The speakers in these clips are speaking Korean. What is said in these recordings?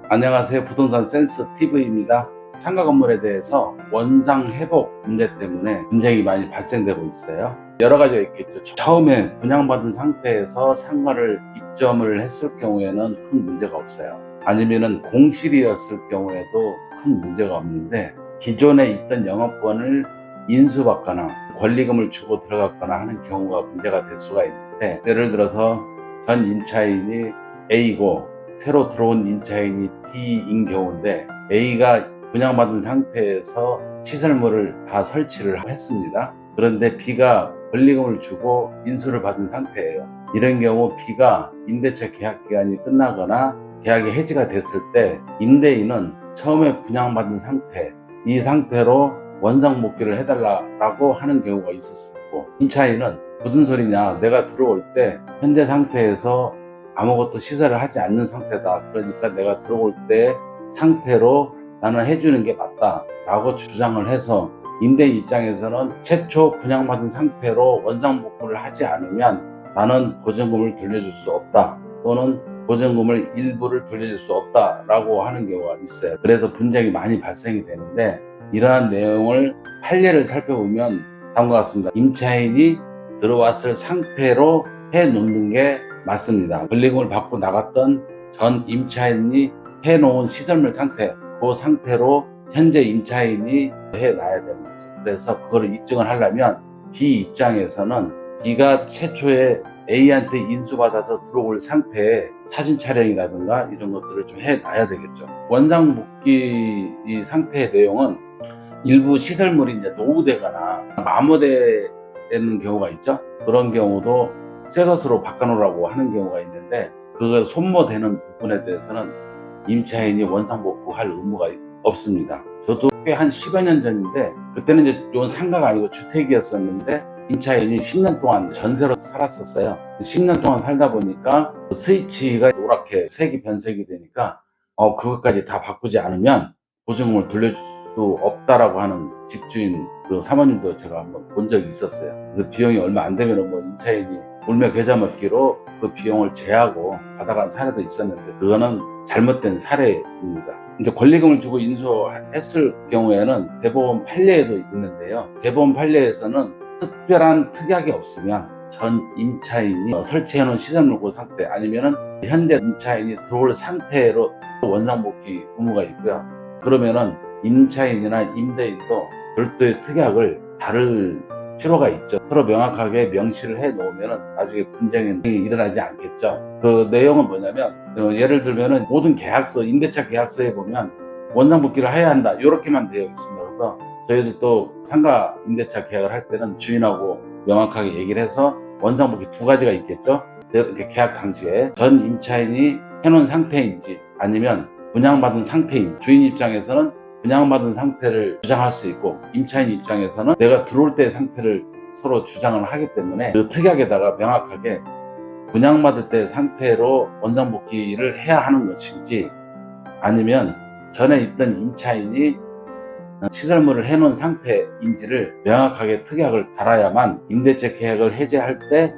안녕하세요. 부동산 센스TV입니다. 상가 건물에 대해서 원상 회복 문제 때문에 분쟁이 많이 발생되고 있어요. 여러 가지가 있겠죠. 처음에 분양받은 상태에서 상가를 입점을 했을 경우에는 큰 문제가 없어요. 아니면은 공실이었을 경우에도 큰 문제가 없는데, 기존에 있던 영업권을 인수받거나 권리금을 주고 들어갔거나 하는 경우가 문제가 될 수가 있는데, 예를 들어서 전 임차인이 A고 새로 들어온 임차인이 B인 경우인데, A가 분양받은 상태에서 시설물을 다 설치를 했습니다. 그런데 B가 권리금을 주고 인수를 받은 상태예요. 이런 경우 B가 임대차 계약 기간이 끝나거나 계약이 해지가 됐을 때, 임대인은 처음에 분양받은 상태, 이 상태로 원상 복귀를 해달라고 하는 경우가 있을 수 있고, 임차인은 무슨 소리냐, 내가 들어올 때 현재 상태에서 아무것도 시설을 하지 않는 상태다, 그러니까 내가 들어올 때 상태로 나는 해주는 게 맞다 라고 주장을 해서, 임대인 입장에서는 최초 분양받은 상태로 원상 복구를 하지 않으면 나는 보증금을 돌려줄 수 없다, 또는 보증금을 일부를 돌려줄 수 없다 라고 하는 경우가 있어요. 그래서 분쟁이 많이 발생이 되는데, 이러한 내용을 판례를 살펴보면 다음과 같습니다. 임차인이 들어왔을 상태로 해놓는 게 맞습니다. 권리금을 받고 나갔던 전 임차인이 해놓은 시설물 상태, 그 상태로 현재 임차인이 해놔야 되는 거죠. 그래서 그거를 입증을 하려면 B 입장에서는 B가 최초에 A한테 인수받아서 들어올 상태에 사진 촬영이라든가 이런 것들을 좀 해놔야 되겠죠. 원상 복귀 이 상태의 내용은 일부 시설물이 이제 노후되거나 마모되는 경우가 있죠. 그런 경우도 새 것으로 바꿔놓으라고 하는 경우가 있는데, 그거 소모되는 부분에 대해서는 임차인이 원상 복구할 의무가 없습니다. 저도 꽤 한 10여 년 전인데, 그때는 이제 이건 상가가 아니고 주택이었었는데, 임차인이 10년 동안 전세로 살았었어요. 10년 동안 살다 보니까 스위치가 노랗게 색이 변색이 되니까 그것까지 다 바꾸지 않으면 보증금을 돌려줄 수 없다라고 하는 집주인 그 사모님도 제가 한번 본 적이 있었어요. 그래서 비용이 얼마 안 되면 뭐 임차인이 울며 겨자 먹기로 그 비용을 제하고 받아간 사례도 있었는데, 그거는 잘못된 사례입니다. 이제 권리금을 주고 인수했을 경우에는 대법원 판례에도 있는데요. 대법원 판례에서는 특별한 특약이 없으면 전 임차인이 설치해놓은 시설물 그 상태, 아니면은 현재 임차인이 들어올 상태로 원상복귀 의무가 있고요. 그러면은 임차인이나 임대인도 별도의 특약을 다룰 필요가 있죠. 서로 명확하게 명시를 해 놓으면 나중에 분쟁이 일어나지 않겠죠. 그 내용은 뭐냐면, 예를 들면은 모든 계약서, 임대차 계약서에 보면 원상 복귀를 해야 한다, 이렇게만 되어 있습니다. 그래서 저희도 또 상가 임대차 계약을 할 때는 주인하고 명확하게 얘기를 해서, 원상 복귀 두 가지가 있겠죠. 이렇게 계약 당시에 전 임차인이 해놓은 상태인지 아니면 분양받은 상태인, 주인 입장에서는 분양받은 상태를 주장할 수 있고, 임차인 입장에서는 내가 들어올 때의 상태를 서로 주장을 하기 때문에, 그 특약에다가 명확하게 분양받을 때 상태로 원상복귀를 해야 하는 것인지, 아니면 전에 있던 임차인이 시설물을 해놓은 상태인지를 명확하게 특약을 달아야만 임대차 계약을 해제할 때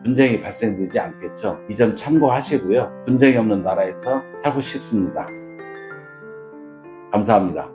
분쟁이 발생되지 않겠죠. 이 점 참고하시고요. 분쟁이 없는 나라에서 살고 싶습니다. 감사합니다.